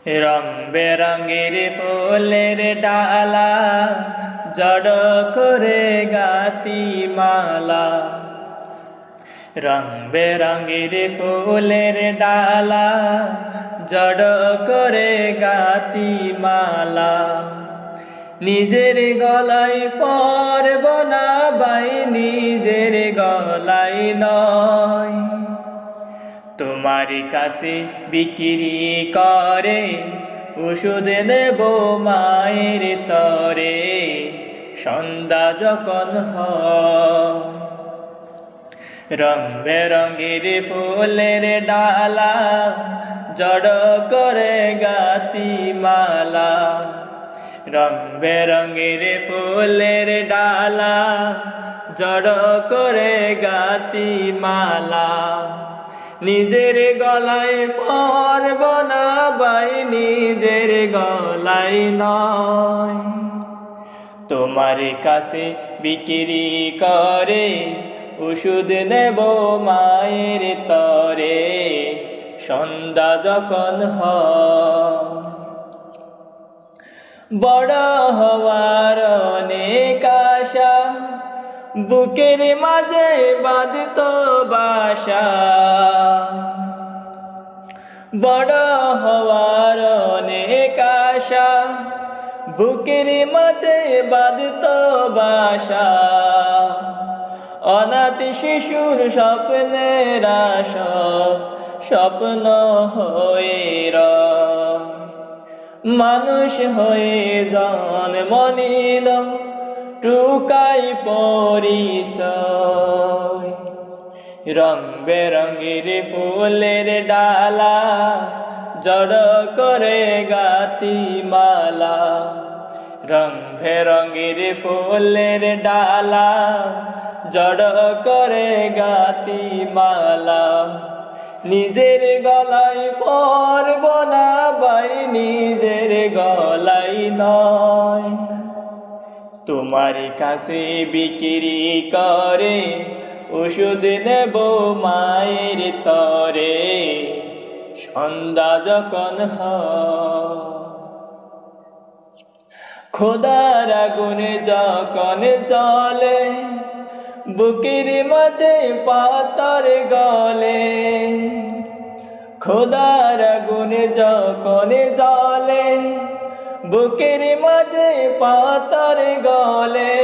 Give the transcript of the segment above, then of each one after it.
রং বেরঙের ফুলের ডালা জড় করে গাতি মালা। রং বেরঙের ফুলের ডালা জড় করে গাতি মালা। নিজের গলায় পরব না বাই, নিজের গলায় নয়। তোমার কাছে বিক্রি করে ওষুধ নেব মায়ের তরে, সন্ধ্যা যখন হয়। রং বেরঙের ফুলের ডালা জড় করে গাতি মালা। রং বেরঙের ফুলের ডালা জড় করে গাতি মালা। নিজের গলায় পরব না বাই, নিজের গলায় নয়। তোমার কাছে বিক্রি করে ওষুধ নেব মায়ের তরে, সন্ধ্যা যখন হয়। বড় হওয়ার অনেক আশা বুকের মাঝে বাঁধত বাসা। বড় হওয়ার অনেক আশা বুকের মাঝে বাঁধত বাসা। অনাথ শিশুর স্বপ্নের আশা স্বপ্ন হয়ে রয়। মানুষ হয়ে জন্ম নিল টুকাই পরিচয়। রং বেরঙের ফুলের ডালা জড় করে গাতি মালা। রং বেরঙের ফুলের ডালা জড় করে গাতি মালা। নিজের গলায় পরব না বাই, নিজের গলায় নয়। তোমার কাছে বিক্রি করে ওষুধ নেব মায়ের তরে, সন্ধ্যা যখন হয়। খোদার আগুন যখন জ্বলে বুকের মাঝে পাতার গলে। খোদার আগুন যখন জ্বলে বুকের মাঝে পাতার গলে।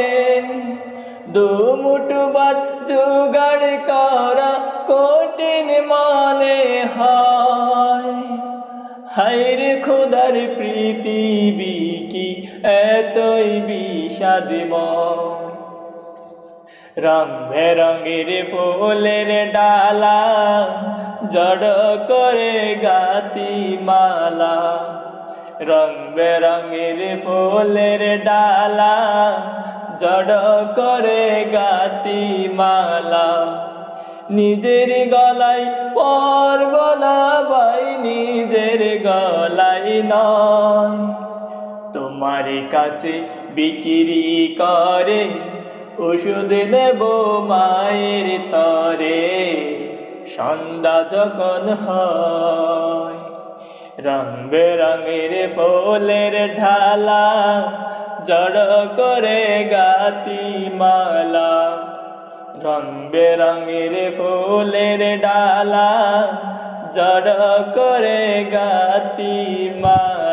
দুমুঠো ভাত জোগাড় করা কঠিন মনে হয়। হায়রে খোদার পৃথিবী কি এতই বিষাদময়। রং বেরঙের ফুলের ডালা জড় করে গাতি মালা। রং বেরঙের ফুলের ডালা জড় করে গাতি মালা। নিজের গলায় পরব না বাই, নিজের গলায় নয়। তোমার কাছে বিক্রি করে ওষুধ নেব মায়ের তরে, সন্ধ্যা যখন হয়। রং বেরঙের ফুলের ঢালা জড় করে গাতি মালা। রং বেরঙের ফুলের ডালা জড় করে গাতি মালা।